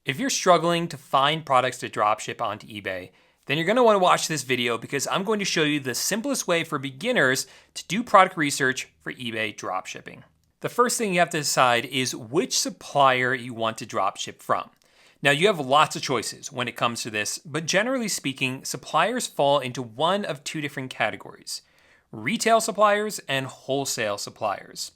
If you're struggling to find products to dropship onto eBay, then you're going to want to watch this video because I'm going to show you the simplest way for beginners to do product research for eBay dropshipping. The first thing you have to decide is which supplier you want to dropship from. Now, you have lots of choices when it comes to this, but generally speaking, suppliers fall into one of two different categories: retail suppliers and wholesale suppliers.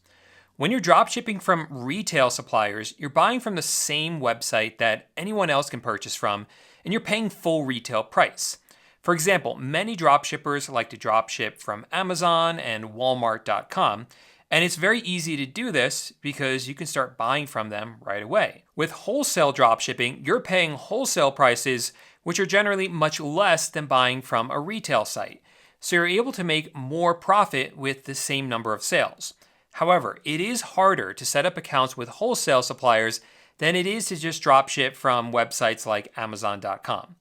When you're dropshipping from retail suppliers, you're buying from the same website that anyone else can purchase from, and you're paying full retail price. For example, many dropshippers like to dropship from Amazon and Walmart.com, and it's very easy to do this because you can start buying from them right away. With wholesale dropshipping, you're paying wholesale prices, which are generally much less than buying from a retail site. So you're able to make more profit with the same number of sales. However, it is harder to set up accounts with wholesale suppliers than it is to just dropship from websites like Amazon.com.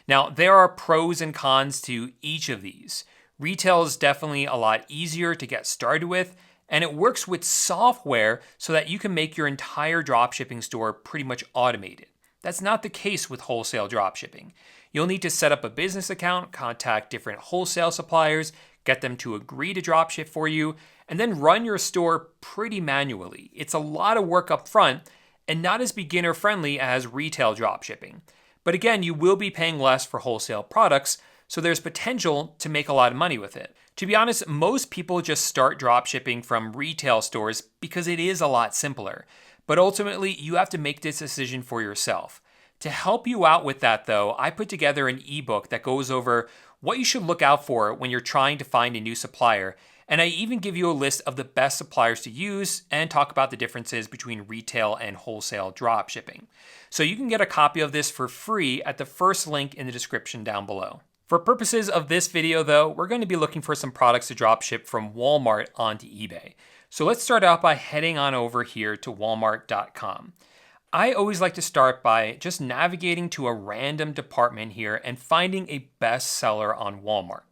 Now, there are pros and cons to each of these. Retail is definitely a lot easier to get started with, and it works with software so that you can make your entire dropshipping store pretty much automated. That's not the case with wholesale dropshipping. You'll need to set up a business account, contact different wholesale suppliers, get them to agree to dropship for you, and then run your store pretty manually. It's a lot of work up front and not as beginner friendly as retail dropshipping. But again, you will be paying less for wholesale products, so there's potential to make a lot of money with it. To be honest, most people just start dropshipping from retail stores because it is a lot simpler. But ultimately, you have to make this decision for yourself. To help you out with that though, I put together an ebook that goes over what you should look out for when you're trying to find a new supplier. And I even give you a list of the best suppliers to use and talk about the differences between retail and wholesale dropshipping. So you can get a copy of this for free at the first link in the description down below. For purposes of this video though, we're going to be looking for some products to dropship from Walmart onto eBay. So let's start out by heading on over here to walmart.com. I always like to start by just navigating to a random department here and finding a bestseller on Walmart.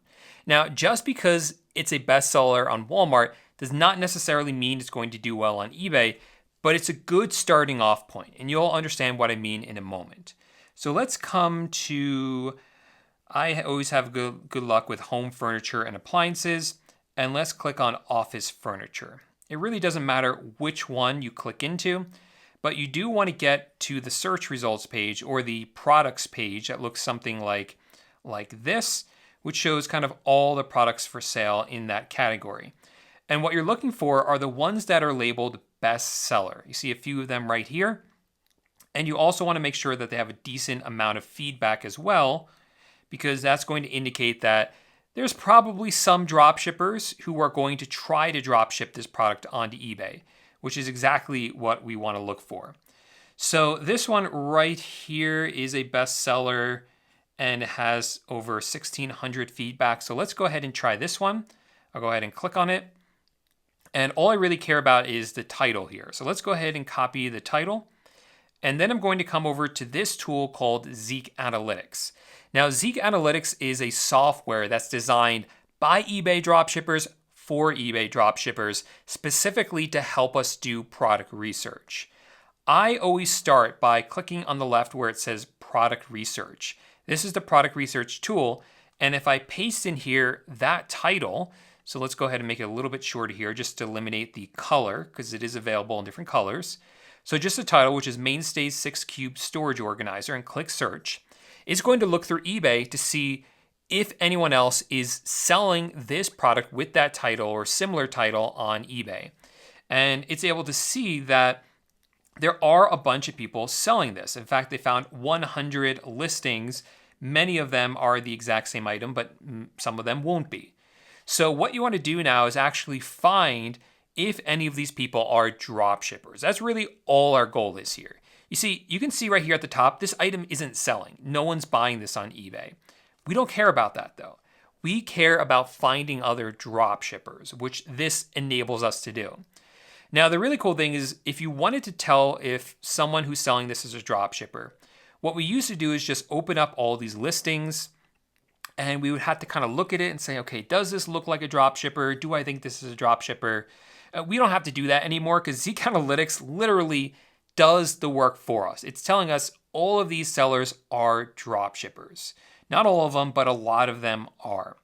Now, just because it's a bestseller on Walmart does not necessarily mean it's going to do well on eBay, but it's a good starting off point, and you'll understand what I mean in a moment. So let's come to, I always have good luck with home furniture and appliances, and let's click on office furniture. It really doesn't matter which one you click into, but you do want to get to the search results page or the products page that looks something like this, which shows kind of all the products for sale in that category. And what you're looking for are the ones that are labeled bestseller. You see a few of them right here. And you also want to make sure that they have a decent amount of feedback as well, because that's going to indicate that there's probably some dropshippers who are going to try to dropship this product onto eBay, which is exactly what we want to look for. So this one right here is a bestseller and has over 1,600 feedback. So let's go ahead and try this one. I'll go ahead and click on it. And all I really care about is the title here. So let's go ahead and copy the title. And then I'm going to come over to this tool called Zig Analytics. Now, Zig Analytics is a software that's designed by eBay dropshippers for eBay dropshippers, specifically to help us do product research. I always start by clicking on the left where it says product research. This is the product research tool. And if I paste in here that title, so let's go ahead and make it a little bit shorter here just to eliminate the color because it is available in different colors. So just the title, which is Mainstays 6-Cube Storage Organizer, and click search. It's going to look through eBay to see if anyone else is selling this product with that title or similar title on eBay. And it's able to see that there are a bunch of people selling this. In fact, they found 100 listings. Many of them are the exact same item, but some of them won't be. So what you want to do now is actually find if any of these people are drop shippers. That's really all our goal is here. You see, you can see right here at the top, this item isn't selling. No one's buying this on eBay. We don't care about that though. We care about finding other drop shippers, which this enables us to do. Now, the really cool thing is if you wanted to tell if someone who's selling this is a drop shipper, what we used to do is just open up all these listings and we would have to kind of look at it and say, okay, does this look like a drop shipper? Do I think this is a drop shipper? We don't have to do that anymore because Zig Analytics literally does the work for us. It's telling us all of these sellers are drop shippers. Not all of them, but a lot of them are.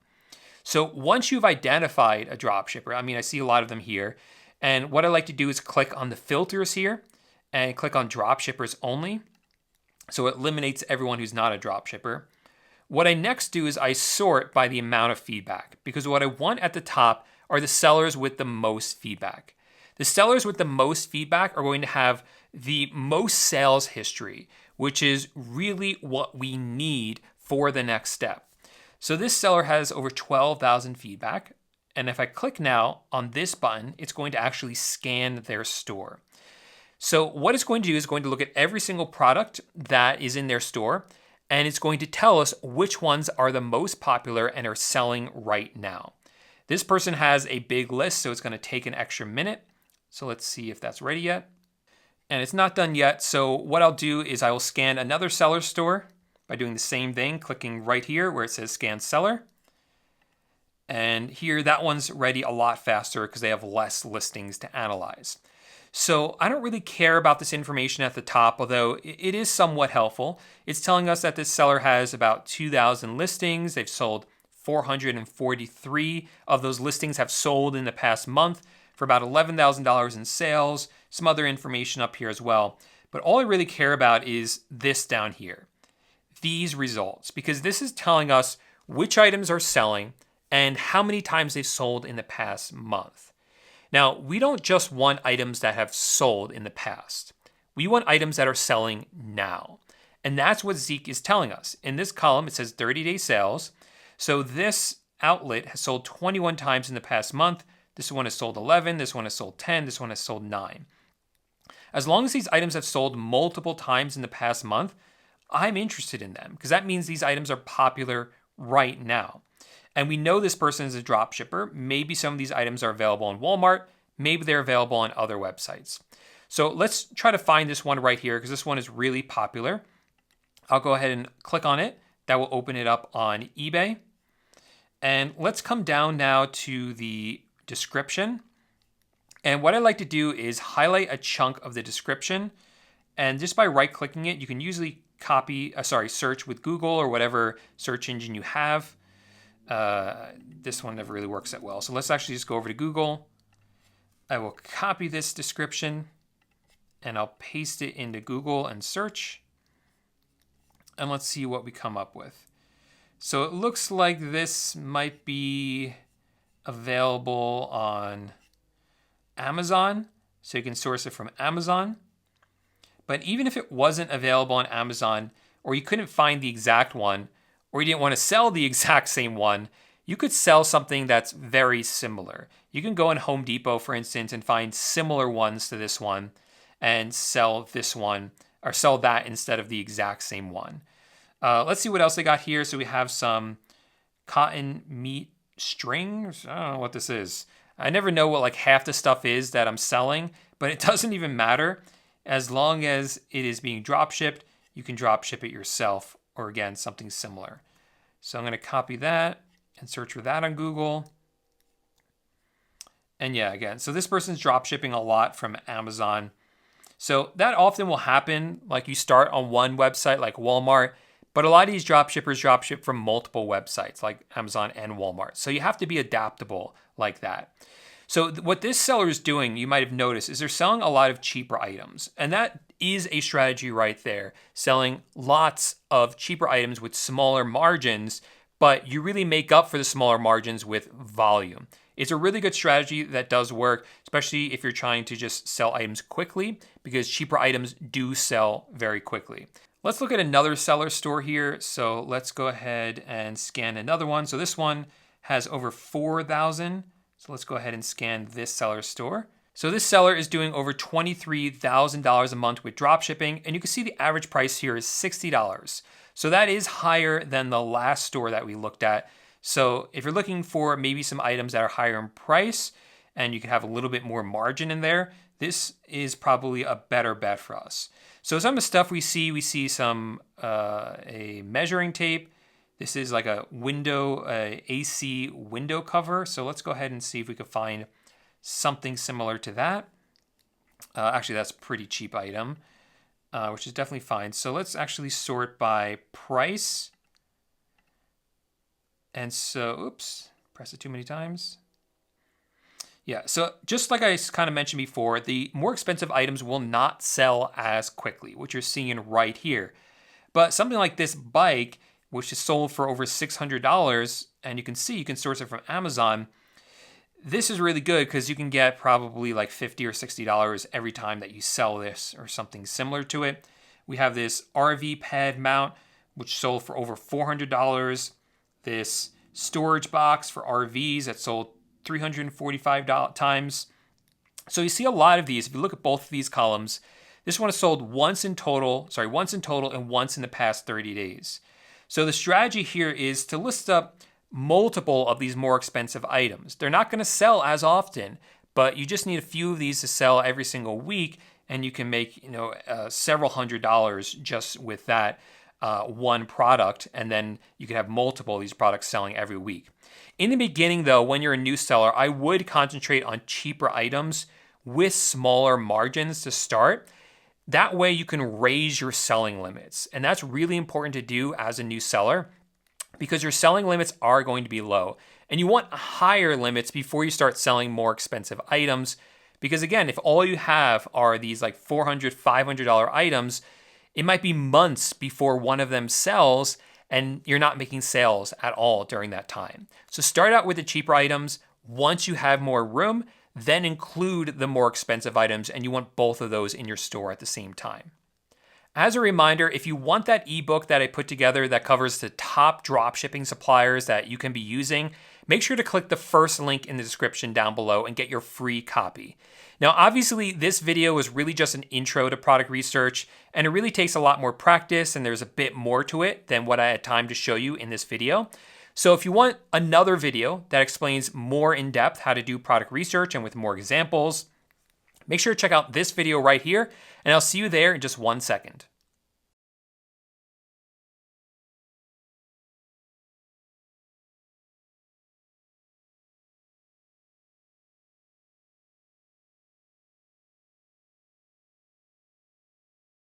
So once you've identified a drop shipper, I mean, I see a lot of them here. And what I like to do is click on the filters here and click on drop shippers only. So it eliminates everyone who's not a drop shipper. What I next do is I sort by the amount of feedback, because what I want at the top are the sellers with the most feedback. The sellers with the most feedback are going to have the most sales history, which is really what we need for the next step. So this seller has over 12,000 feedback. And if I click now on this button, it's going to actually scan their store. So what it's going to do is going to look at every single product that is in their store, and it's going to tell us which ones are the most popular and are selling right now. This person has a big list, so it's going to take an extra minute. So let's see if that's ready yet. And it's not done yet. So what I'll do is I will scan another seller store by doing the same thing, clicking right here where it says scan seller. And here, that one's ready a lot faster because they have less listings to analyze. So I don't really care about this information at the top, although it is somewhat helpful. It's telling us that this seller has about 2,000 listings. They've sold 443 of those listings have sold in the past month for about $11,000 in sales. Some other information up here as well. But all I really care about is this down here, these results, because this is telling us which items are selling and how many times they've sold in the past month. Now, we don't just want items that have sold in the past. We want items that are selling now. And that's what Zig is telling us. In this column, it says 30-day sales. So this outlet has sold 21 times in the past month. This one has sold 11, this one has sold 10, this one has sold 9. As long as these items have sold multiple times in the past month, I'm interested in them because that means these items are popular right now. And we know this person is a drop shipper. Maybe some of these items are available on Walmart. Maybe they're available on other websites. So let's try to find this one right here because this one is really popular. I'll go ahead and click on it. That will open it up on eBay. And let's come down now to the description. And what I like to do is highlight a chunk of the description. And just by right clicking it, you can usually search with Google or whatever search engine you have. This one never really works that well. So let's actually just go over to Google. I will copy this description and I'll paste it into Google and search. And let's see what we come up with. So it looks like this might be available on Amazon. So you can source it from Amazon. But even if it wasn't available on Amazon, or you couldn't find the exact one, or you didn't want to sell the exact same one, you could sell something that's very similar. You can go in Home Depot, for instance, and find similar ones to this one and sell this one, or sell that instead of the exact same one. Let's see what else they got here. So we have some cotton meat strings. I don't know what this is. I never know what like half the stuff is that I'm selling, but it doesn't even matter. As long as it is being drop shipped, you can drop ship it yourself, or again, something similar. So I'm going to copy that and search for that on Google. And yeah, again, so this person's drop shipping a lot from Amazon. So that often will happen, like you start on one website like Walmart, but a lot of these drop shippers drop ship from multiple websites like Amazon and Walmart. So you have to be adaptable like that. So what this seller is doing, you might have noticed, is they're selling a lot of cheaper items. And that is a strategy right there, selling lots of cheaper items with smaller margins, but you really make up for the smaller margins with volume. It's a really good strategy that does work, especially if you're trying to just sell items quickly, because cheaper items do sell very quickly. Let's look at another seller store here. So let's go ahead and scan another one. So this one has over 4,000. So let's go ahead and scan this seller store. So this seller is doing over $23,000 a month with dropshipping, and you can see the average price here is $60. So that is higher than the last store that we looked at. So if you're looking for maybe some items that are higher in price and you can have a little bit more margin in there, this is probably a better bet for us. So some of the stuff we see some a measuring tape. This is like a window, AC window cover. So let's go ahead and see if we can find something similar to that. Actually, that's a pretty cheap item. which is definitely fine. So let's actually sort by price. And so, oops, press it too many times. Yeah, so just like I kind of mentioned before, the more expensive items will not sell as quickly, which you're seeing right here. But something like this bike, which is sold for over $600, and you can see you can source it from Amazon, this is really good because you can get probably like $50 or $60 every time that you sell this or something similar to it. We have this RV pad mount, which sold for over $400. This storage box for RVs that sold 345 times. So you see a lot of these. If you look at both of these columns, this one is sold once in total and once in the past 30 days. So the strategy here is to list up multiple of these more expensive items. They're not going to sell as often, but you just need a few of these to sell every single week, and you can make several $100s just with that one product, and then you can have multiple of these products selling every week. In the beginning, though, when you're a new seller, I would concentrate on cheaper items with smaller margins to start. That way you can raise your selling limits. And that's really important to do as a new seller because your selling limits are going to be low. And you want higher limits before you start selling more expensive items. Because again, if all you have are these like $400, $500 items, it might be months before one of them sells and you're not making sales at all during that time. So start out with the cheaper items. Once you have more room, then include the more expensive items, and you want both of those in your store at the same time. As a reminder, if you want that ebook that I put together that covers the top dropshipping suppliers that you can be using, make sure to click the first link in the description down below and get your free copy. Now, obviously, this video is really just an intro to product research, and it really takes a lot more practice, and there's a bit more to it than what I had time to show you in this video. So if you want another video that explains more in depth how to do product research and with more examples, make sure to check out this video right here, and I'll see you there in just 1 second.